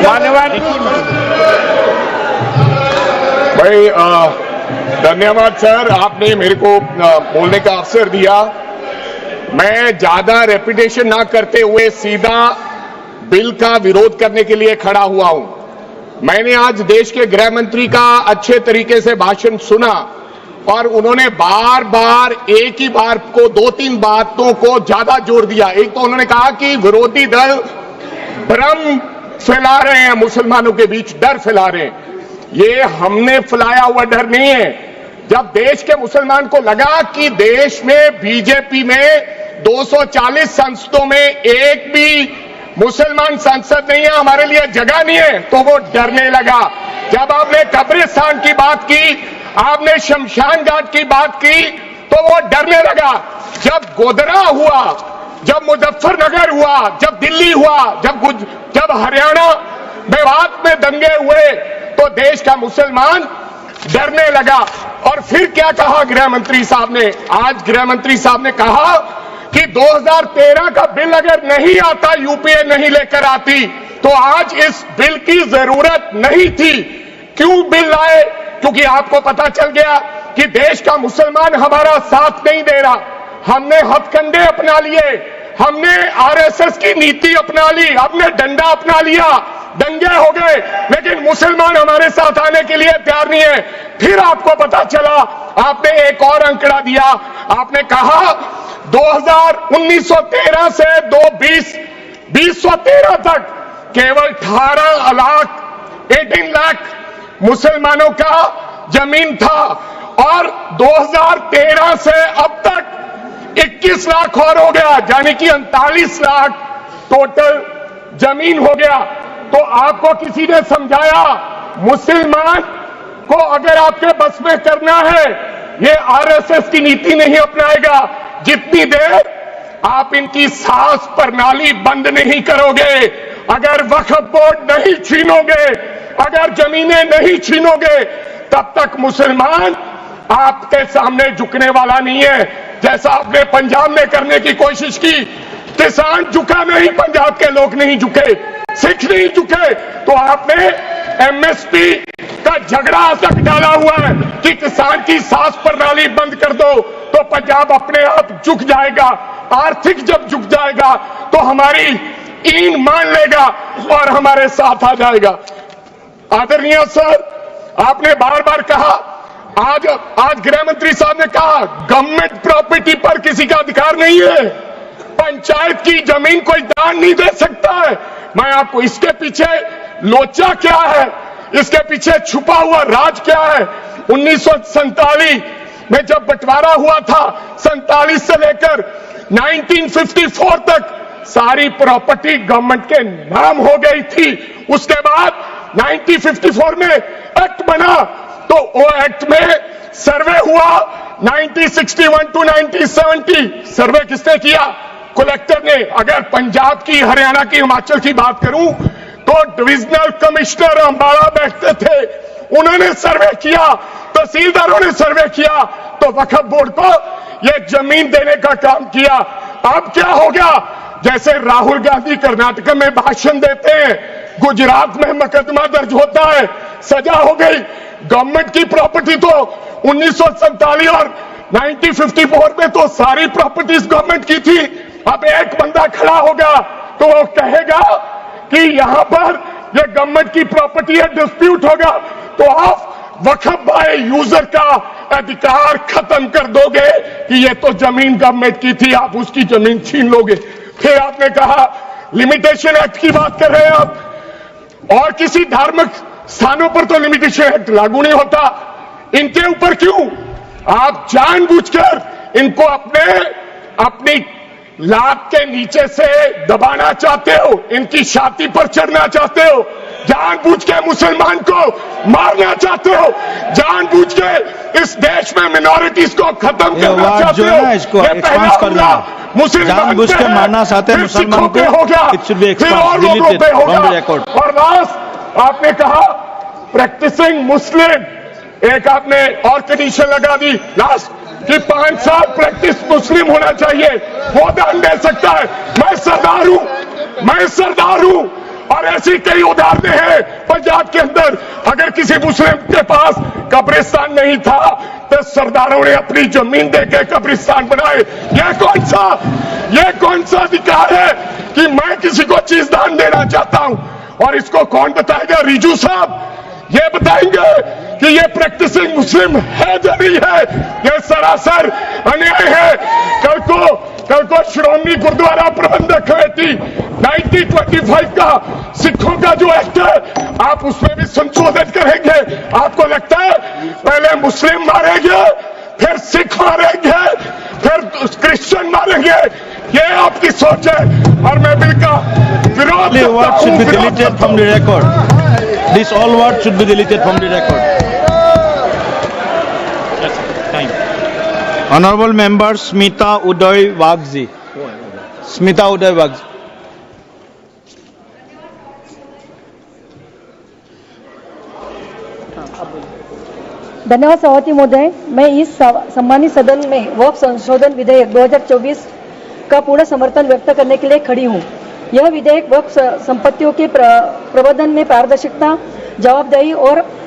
धन्यवाद भाई, धन्यवाद सर, आपने मेरे को बोलने का अवसर दिया। मैं ज्यादा रेपिटेशन ना करते हुए सीधा बिल का विरोध करने के लिए खड़ा हुआ हूं। मैंने आज देश के गृह मंत्री का अच्छे तरीके से भाषण सुना और उन्होंने बार बार एक ही बार को 2-3 बातों को ज्यादा जोर दिया। एक तो उन्होंने कहा कि विरोधी दल भ्रम फैला रहे हैं, मुसलमानों के बीच डर फैला रहे हैं। ये हमने फैलाया हुआ डर नहीं है। जब देश के मुसलमान को लगा कि देश में बीजेपी में 240 संसदों में एक भी मुसलमान सांसद नहीं है, हमारे लिए जगह नहीं है, तो वो डरने लगा। जब आपने कब्रिस्तान की बात की, आपने शमशान घाट की बात की, तो वो डरने लगा। जब गोधरा हुआ, जब मुजफ्फरनगर हुआ, जब दिल्ली हुआ, जब हरियाणा मेवात में दंगे हुए, तो देश का मुसलमान डरने लगा। और फिर क्या कहा गृह मंत्री साहब ने? आज गृह मंत्री साहब ने कहा कि 2013 का बिल अगर नहीं आता, यूपीए नहीं लेकर आती, तो आज इस बिल की जरूरत नहीं थी। क्यों बिल लाए? क्योंकि आपको पता चल गया कि देश का मुसलमान हमारा साथ नहीं दे रहा। हमने हथकंडे अपना लिए, हमने आरएसएस की नीति अपना ली, हमने डंडा अपना लिया, दंगे हो गए, लेकिन मुसलमान हमारे साथ आने के लिए तैयार नहीं है। फिर आपको पता चला, आपने एक और आंकड़ा दिया, आपने कहा 1913 से 2013 तक केवल 18 लाख मुसलमानों का जमीन था और 2013 से अब तक 21 लाख और हो गया, यानी कि 39 लाख टोटल जमीन हो गया। तो आपको किसी ने समझाया मुसलमान को अगर आपके बस में करना है, ये आरएसएस की नीति नहीं अपनाएगा जितनी देर आप इनकी सास प्रणाली बंद नहीं करोगे, अगर वक्फ बोर्ड नहीं छीनोगे, अगर जमीनें नहीं छीनोगे, तब तक मुसलमान आपके सामने झुकने वाला नहीं है। जैसा आपने पंजाब में करने की कोशिश की, किसान झुका नहीं, पंजाब के लोग नहीं झुके, सिख नहीं झुके, तो आपने एमएसपी का झगड़ा तक डाला हुआ है कि किसान की सास प्रणाली बंद कर दो तो पंजाब अपने आप झुक जाएगा। आर्थिक जब झुक जाएगा तो हमारी ईन मान लेगा और हमारे साथ आ जाएगा। आदरणीय सर, आपने बार बार कहा, आज गृह मंत्री साहब ने कहा गवर्नमेंट प्रॉपर्टी पर किसी का अधिकार नहीं है, पंचायत की जमीन कोई दान नहीं दे सकता है। मैं आपको इसके पीछे लोचा क्या है, इसके पीछे छुपा हुआ राज क्या है? 1947 में जब बंटवारा हुआ था, 47 से लेकर 1954 तक सारी प्रॉपर्टी गवर्नमेंट के नाम हो गई थी। उसके बाद 1954 में एक्ट बना, तो वो एक्ट में सर्वे हुआ 1961 टू 1970। सर्वे किसने किया? कलेक्टर ने। अगर पंजाब की, हरियाणा की, हिमाचल की बात करूं तो डिविजनल कमिश्नर अंबाला बैठते थे, उन्होंने सर्वे किया, तहसीलदारों ने सर्वे किया, तो वक्फ बोर्ड को यह जमीन देने का काम किया। अब क्या हो गया? जैसे राहुल गांधी कर्नाटक में भाषण देते हैं, गुजरात में मुकदमा दर्ज होता है, सजा हो गई। गवर्नमेंट की प्रॉपर्टी तो 1947 और 1954 में तो सारी प्रॉपर्टीज गवर्नमेंट की थी। अब एक बंदा खड़ा होगा तो वो कहेगा कि यहां पर ये गवर्नमेंट की प्रॉपर्टी है, डिस्प्यूट होगा, तो आप वक्फ बाय यूजर का अधिकार खत्म कर दोगे कि ये तो जमीन गवर्नमेंट की थी, आप उसकी जमीन छीन लोगे। फिर आपने कहा लिमिटेशन एक्ट की बात कर रहे हैं आप, और किसी धार्मिक स्थानों पर तो लिमिटेशन एक्ट लागू नहीं होता, इनके ऊपर क्यों? आप जानबूझकर इनको अपनी लात के नीचे से दबाना चाहते हो, इनकी छाती पर चढ़ना चाहते हो, जानबूझ के मुसलमान को मारना चाहते हो, जानबूझ के इस देश में मिनॉरिटीज को खत्म करना चाहते हो। इसको एक्सपांस कर देना, जानबूझ के मारना चाहते हैं मुसलमान को, फिर और लोगों पे होगा। और लास्ट आपने कहा प्रैक्टिसिंग मुस्लिम, एक आपने और कंडीशन लगा दी लास्ट कि 5 साल प्रैक्टिस मुस्लिम होना चाहिए, वो दान दे सकता है। मैं सरदार हूं, मैं सरदार हूं और ऐसी कई उदाहरणें हैं पंजाब के अंदर। अगर किसी मुस्लिम के पास कब्रिस्तान नहीं था तो सरदारों ने अपनी जमीन देके कब्रिस्तान बनाए। यह कौन सा अधिकार है कि मैं किसी को चीज दान देना चाहता हूं? और इसको कौन बताएगा? रिजू साहब ये बताएंगे कि ये प्रैक्टिसिंग मुस्लिम है या नहीं है? ये सरासर अन्याय है। कल को श्रोमणी गुरुद्वारा प्रबंधक कमेटी 1925 का सिखों का जो एक्ट है आप उसमें भी संशोधन करेंगे। आपको लगता है पहले मुस्लिम मारेंगे, फिर सिख मारेंगे, फिर क्रिश्चियन मारेंगे? ये आपकी सोच है और मैं बिल का विरोध करता हूं। This all words should be deleted from the record. Honorable Member Smita Uday Wagji. Smita Uday Wagji. धन्यवाद सभापति महोदय। मैं इस सम्मानित सदन में वक्फ संशोधन विधेयक 2024 का पूर्ण समर्थन व्यक्त करने के लिए खड़ी हूं। यह विधेयक वक्फ संपत्तियों के प्रबंधन में पारदर्शिता, जवाबदेही और